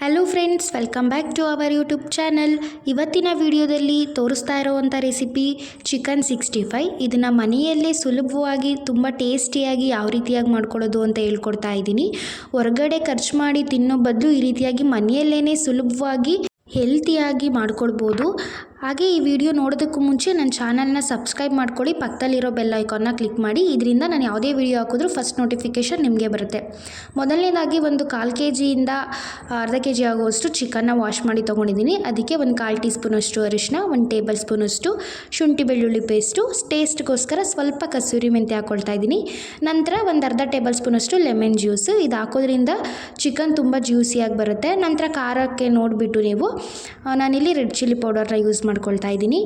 Hello friends, welcome back to our YouTube channel. ಇವತ್ತಿನ ವಿಡಿಯೋದಲ್ಲಿ ತೋರಿಸ್ತಾ ಇರೋವಂಥ ರೆಸಿಪಿ ಚಿಕನ್ 65. ಇದನ್ನು ಮನೆಯಲ್ಲೇ ಸುಲಭವಾಗಿ ತುಂಬ ಟೇಸ್ಟಿಯಾಗಿ ಯಾವ ರೀತಿಯಾಗಿ ಮಾಡ್ಕೊಳ್ಳೋದು ಅಂತ ಹೇಳ್ಕೊಡ್ತಾ ಇದ್ದೀನಿ. ಹೊರಗಡೆ ಖರ್ಚು ಮಾಡಿ ತಿನ್ನೋ ಬದಲು ಈ ರೀತಿಯಾಗಿ ಮನೆಯಲ್ಲೇ ಸುಲಭವಾಗಿ ಹೆಲ್ತಿಯಾಗಿ ಮಾಡ್ಕೊಳ್ಬೋದು. ಹಾಗೆ ಈ ವಿಡಿಯೋ ನೋಡೋದಕ್ಕೂ ಮುಂಚೆ ನನ್ನ ಚಾನಲ್ನ ಸಬ್ಸ್ಕ್ರೈಬ್ ಮಾಡ್ಕೊಳ್ಳಿ, ಪಕ್ಕದಲ್ಲಿರೋ ಬೆಲ್ ಐಕಾನ್ನ ಕ್ಲಿಕ್ ಮಾಡಿ. ಇದರಿಂದ ನಾನು ಯಾವುದೇ ವಿಡಿಯೋ ಹಾಕಿದ್ರೂ ಫಸ್ಟ್ ನೋಟಿಫಿಕೇಷನ್ ನಿಮಗೆ ಬರುತ್ತೆ. ಮೊದಲನೇದಾಗಿ ಒಂದು 1/4 kg ಅರ್ಧ kg ಆಗುವಷ್ಟು ಚಿಕನ್ನ ವಾಶ್ ಮಾಡಿ ತೊಗೊಂಡಿದ್ದೀನಿ. ಅದಕ್ಕೆ ಒಂದು 1/4 ಟೀ ಸ್ಪೂನಷ್ಟು ಅರಿಶಿನ, 1 ಟೇಬಲ್ ಸ್ಪೂನಷ್ಟು ಶುಂಠಿ ಬೆಳ್ಳುಳ್ಳಿ ಪೇಸ್ಟು, ಟೇಸ್ಟ್ಗೋಸ್ಕರ ಸ್ವಲ್ಪ ಕಸೂರಿ ಮೆಂತ್ಯ ಹಾಕ್ಕೊಳ್ತಾ ಇದ್ದೀನಿ. ನಂತರ ಒಂದು ಅರ್ಧ ಟೇಬಲ್ ಸ್ಪೂನಷ್ಟು ಲೆಮನ್ ಜ್ಯೂಸು. ಇದು ಹಾಕೋದ್ರಿಂದ ಚಿಕನ್ ತುಂಬ ಜ್ಯೂಸಿಯಾಗಿ ಬರುತ್ತೆ. ನಂತರ ಖಾರಕ್ಕೆ ನೋಡಿಬಿಟ್ಟು ನೀವು ನಾನಿಲ್ಲಿ ರೆಡ್ ಚಿಲ್ಲಿ ಪೌಡರ್ನ ಯೂಸ್ ಮಾಡ್ಕೊಳ್ತಾ ಇದ್ದೀನಿ.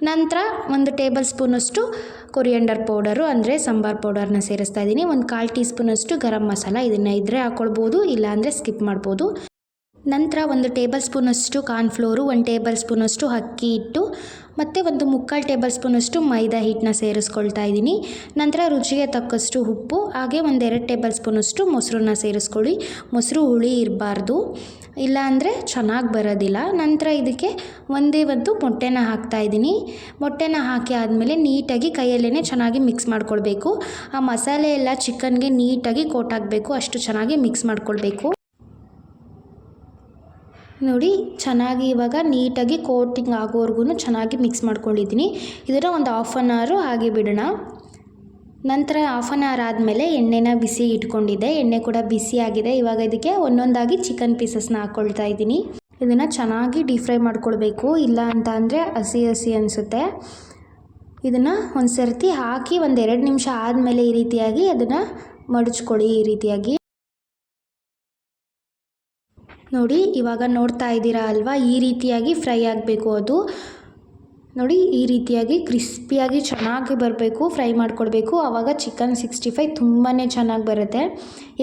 ನಂತರ 1 ಟೇಬಲ್ ಸ್ಪೂನಷ್ಟು ಕೊರಿಯಂಡರ್ ಪೌಡರು ಅಂದರೆ ಸಾಂಬಾರ್ ಪೌಡರ್ನ ಸೇರಿಸ್ತಾ ಇದ್ದೀನಿ. 1/4 ಟೀ ಸ್ಪೂನಷ್ಟು ಗರಂ ಮಸಾಲ, ಇದನ್ನು ಇದ್ದರೆ ಹಾಕ್ಕೊಳ್ಬೋದು, ಇಲ್ಲಾಂದರೆ ಸ್ಕಿಪ್ ಮಾಡ್ಬೋದು. ನಂತರ 1 ಟೇಬಲ್ ಸ್ಪೂನಷ್ಟು ಕಾರ್ನ್ಫ್ಲೋರು, 1 ಟೇಬಲ್ ಸ್ಪೂನಷ್ಟು ಅಕ್ಕಿ ಹಿಟ್ಟು ಮತ್ತು 1/4 ಟೇಬಲ್ ಸ್ಪೂನಷ್ಟು ಮೈದಾ ಹಿಟ್ಟನ್ನ ಸೇರಿಸ್ಕೊಳ್ತಾ ಇದ್ದೀನಿ. ನಂತರ ರುಚಿಗೆ ತಕ್ಕಷ್ಟು ಉಪ್ಪು, ಹಾಗೆ 1-2 ಟೇಬಲ್ ಸ್ಪೂನಷ್ಟು ಮೊಸರನ್ನ ಸೇರಿಸ್ಕೊಳ್ಳಿ. ಮೊಸರು ಹುಳಿ ಇರಬಾರ್ದು, ಇಲ್ಲಾಂದರೆ ಚೆನ್ನಾಗಿ ಬರೋದಿಲ್ಲ. ನಂತರ ಇದಕ್ಕೆ ಒಂದೇ ಒಂದು ಮೊಟ್ಟೆನ ಹಾಕ್ತಾಯಿದ್ದೀನಿ. ಮೊಟ್ಟೆನ ಹಾಕಿ ಆದಮೇಲೆ ನೀಟಾಗಿ ಕೈಯಲ್ಲೇ ಚೆನ್ನಾಗಿ ಮಿಕ್ಸ್ ಮಾಡ್ಕೊಳ್ಬೇಕು. ಆ ಮಸಾಲೆ ಎಲ್ಲ ಚಿಕನ್ಗೆ ನೀಟಾಗಿ ಕೋಟ್ ಆಗಬೇಕು, ಅಷ್ಟು ಚೆನ್ನಾಗಿ ಮಿಕ್ಸ್ ಮಾಡ್ಕೊಳ್ಬೇಕು. ನೋಡಿ, ಚೆನ್ನಾಗಿ ಇವಾಗ ನೀಟಾಗಿ ಕೋಟಿಂಗ್ ಆಗೋವರೆಗೂ ಚೆನ್ನಾಗಿ ಮಿಕ್ಸ್ ಮಾಡ್ಕೊಂಡಿದ್ದೀನಿ. ಇದನ್ನು ಒಂದು 1/2 hour ಹಾಗೆ ಬಿಡೋಣ. ನಂತರ 1/2 hour ಆದಮೇಲೆ ಎಣ್ಣೆನ ಬಿಸಿ ಇಟ್ಕೊಂಡಿದ್ದೆ. ಎಣ್ಣೆ ಕೂಡ ಬಿಸಿ ಆಗಿದೆ. ಇವಾಗ ಇದಕ್ಕೆ ಒಂದೊಂದಾಗಿ ಚಿಕನ್ ಪೀಸಸ್ನ ಹಾಕ್ಕೊಳ್ತಾ ಇದ್ದೀನಿ. ಇದನ್ನು ಚೆನ್ನಾಗಿ ಡೀಪ್ ಫ್ರೈ ಮಾಡ್ಕೊಳ್ಬೇಕು, ಇಲ್ಲ ಅಂತ ಅಂದರೆ ಹಸಿ ಹಸಿ ಅನಿಸುತ್ತೆ. ಇದನ್ನು ಒಂದು ಸರ್ತಿ ಹಾಕಿ 1-2 ನಿಮಿಷ ಆದಮೇಲೆ ಈ ರೀತಿಯಾಗಿ ಅದನ್ನು ಮಡಚ್ಕೊಳ್ಳಿ. ಈ ರೀತಿಯಾಗಿ ನೋಡಿ, ಇವಾಗ ನೋಡ್ತಾ ಇದ್ದೀರಾ ಅಲ್ವಾ, ಈ ರೀತಿಯಾಗಿ ಫ್ರೈ ಆಗಬೇಕು. ಅದು ನೋಡಿ, ಈ ರೀತಿಯಾಗಿ ಕ್ರಿಸ್ಪಿಯಾಗಿ ಚೆನ್ನಾಗಿ ಬರಬೇಕು, ಫ್ರೈ ಮಾಡ್ಕೊಳ್ಬೇಕು. ಆವಾಗ ಚಿಕನ್ 65 ತುಂಬಾ ಚೆನ್ನಾಗಿ ಬರುತ್ತೆ.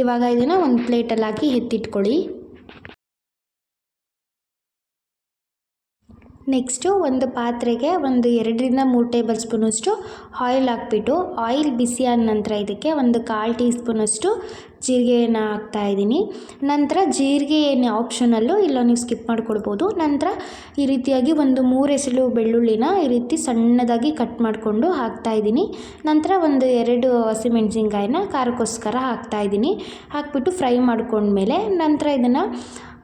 ಇವಾಗ ಇದನ್ನು ಒಂದು ಪ್ಲೇಟಲ್ಲಿ ಹಾಕಿ ಎತ್ತಿಟ್ಕೊಳ್ಳಿ. ನೆಕ್ಸ್ಟು ಒಂದು ಪಾತ್ರೆಗೆ 2-3 ಟೇಬಲ್ ಸ್ಪೂನಷ್ಟು ಆಯಿಲ್ ಹಾಕ್ಬಿಟ್ಟು, ಆಯಿಲ್ ಬಿಸಿ ಆದ ನಂತರ ಇದಕ್ಕೆ 1/4 ಟೀ ಸ್ಪೂನಷ್ಟು ಜೀರಿಗೆಯನ್ನು ಹಾಕ್ತಾಯಿದ್ದೀನಿ. ನಂತರ ಜೀರಿಗೆ ಏನು ಆಪ್ಷನಲ್ಲು, ಇಲ್ಲ ನೀವು ಸ್ಕಿಪ್ ಮಾಡ್ಕೊಳ್ಬೋದು. ನಂತರ ಈ ರೀತಿಯಾಗಿ 3 ಎಸಳು ಬೆಳ್ಳುಳ್ಳಿನ ಈ ರೀತಿ ಸಣ್ಣದಾಗಿ ಕಟ್ ಮಾಡಿಕೊಂಡು ಹಾಕ್ತಾಯಿದ್ದೀನಿ. ನಂತರ 2 ಹಸಿಮೆಣಸಿನ್ಕಾಯಿನ ಖಾರಕ್ಕೋಸ್ಕರ ಹಾಕ್ತಾಯಿದ್ದೀನಿ. ಹಾಕ್ಬಿಟ್ಟು ಫ್ರೈ ಮಾಡ್ಕೊಂಡ್ಮೇಲೆ ನಂತರ ಇದನ್ನು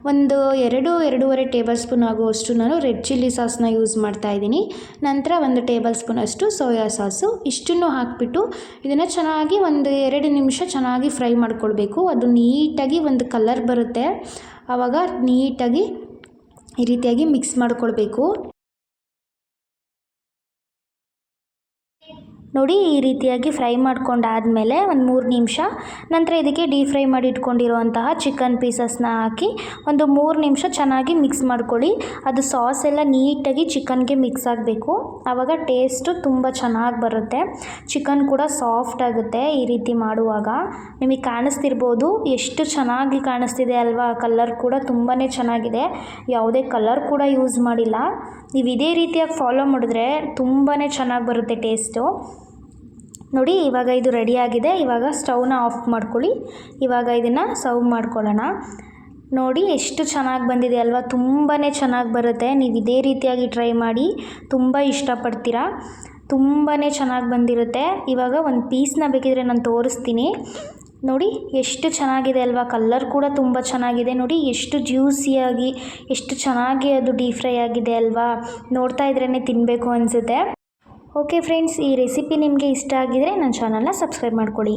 2-2.5 ಟೇಬಲ್ ಸ್ಪೂನ್ ಆಗುವಷ್ಟು ನಾನು ರೆಡ್ ಚಿಲ್ಲಿ ಸಾಸ್ನ ಯೂಸ್ ಮಾಡ್ತಾಯಿದ್ದೀನಿ. ನಂತರ 1 ಟೇಬಲ್ ಸ್ಪೂನಷ್ಟು ಸೋಯಾ ಸಾಸು, ಇಷ್ಟನ್ನು ಹಾಕಿಬಿಟ್ಟು ಇದನ್ನು ಚೆನ್ನಾಗಿ 1-2 ನಿಮಿಷ ಚೆನ್ನಾಗಿ ಫ್ರೈ ಮಾಡ್ಕೊಳ್ಬೇಕು. ಅದು ನೀಟಾಗಿ ಒಂದು ಕಲರ್ ಬರುತ್ತೆ, ಆವಾಗ ನೀಟಾಗಿ ಈ ರೀತಿಯಾಗಿ ಮಿಕ್ಸ್ ಮಾಡ್ಕೊಳ್ಬೇಕು. ನೋಡಿ, ಈ ರೀತಿಯಾಗಿ ಫ್ರೈ ಮಾಡ್ಕೊಂಡಾದಮೇಲೆ 3 ನಿಮಿಷ ನಂತರ ಇದಕ್ಕೆ ಡೀಪ್ ಫ್ರೈ ಮಾಡಿ ಇಟ್ಕೊಂಡಿರುವಂತಹ ಚಿಕನ್ ಪೀಸಸ್ನ ಹಾಕಿ 3 ನಿಮಿಷ ಚೆನ್ನಾಗಿ ಮಿಕ್ಸ್ ಮಾಡ್ಕೊಳ್ಳಿ. ಅದು ಸಾಸ್ ಎಲ್ಲ ನೀಟಾಗಿ ಚಿಕನ್ಗೆ ಮಿಕ್ಸ್ ಆಗಬೇಕು, ಆವಾಗ ಟೇಸ್ಟು ತುಂಬ ಚೆನ್ನಾಗಿ ಬರುತ್ತೆ. ಚಿಕನ್ ಕೂಡ ಸಾಫ್ಟ್ ಆಗುತ್ತೆ ಈ ರೀತಿ ಮಾಡುವಾಗ. ನಿಮಗೆ ಕಾಣಿಸ್ತಿರ್ಬೋದು, ಎಷ್ಟು ಚೆನ್ನಾಗಿ ಕಾಣಿಸ್ತಿದೆ ಅಲ್ವಾ. ಕಲರ್ ಕೂಡ ತುಂಬಾ ಚೆನ್ನಾಗಿದೆ, ಯಾವುದೇ ಕಲರ್ ಕೂಡ ಯೂಸ್ ಮಾಡಿಲ್ಲ. ನೀವು ಇದೇ ರೀತಿಯಾಗಿ ಫಾಲೋ ಮಾಡಿದ್ರೆ ತುಂಬಾ ಚೆನ್ನಾಗಿ ಬರುತ್ತೆ ಟೇಸ್ಟು. ನೋಡಿ, ಇವಾಗ ಇದು ರೆಡಿಯಾಗಿದೆ. ಇವಾಗ ಸ್ಟವ್ನ ಆಫ್ ಮಾಡ್ಕೊಳ್ಳಿ. ಇವಾಗ ಇದನ್ನು ಸರ್ವ್ ಮಾಡ್ಕೊಳ್ಳೋಣ. ನೋಡಿ, ಎಷ್ಟು ಚೆನ್ನಾಗಿ ಬಂದಿದೆ ಅಲ್ವಾ, ತುಂಬಾ ಚೆನ್ನಾಗಿ ಬರುತ್ತೆ. ನೀವು ಇದೇ ರೀತಿಯಾಗಿ ಟ್ರೈ ಮಾಡಿ, ತುಂಬ ಇಷ್ಟಪಡ್ತೀರಾ. ತುಂಬಾ ಚೆನ್ನಾಗಿ ಬಂದಿರುತ್ತೆ. ಇವಾಗ ಒಂದು ಪೀಸ್ನ ಬೇಕಿದ್ರೆ ನಾನು ತೋರಿಸ್ತೀನಿ. ನೋಡಿ, ಎಷ್ಟು ಚೆನ್ನಾಗಿದೆ ಅಲ್ವಾ. ಕಲರ್ ಕೂಡ ತುಂಬ ಚೆನ್ನಾಗಿದೆ. ನೋಡಿ, ಎಷ್ಟು ಜ್ಯೂಸಿಯಾಗಿ, ಎಷ್ಟು ಚೆನ್ನಾಗಿ ಅದು ಡೀಪ್ ಫ್ರೈ ಆಗಿದೆ ಅಲ್ವಾ. ನೋಡ್ತಾ ಇದ್ರೇ ತಿನ್ನಬೇಕು ಅನಿಸುತ್ತೆ. ಓಕೆ ಫ್ರೆಂಡ್ಸ್, ಈ ರೆಸಿಪಿ ನಿಮಗೆ ಇಷ್ಟ ಆಗಿದರೆ ನನ್ನ ಚಾನಲ್ನ ಸಬ್ಸ್ಕ್ರೈಬ್ ಮಾಡ್ಕೊಳ್ಳಿ.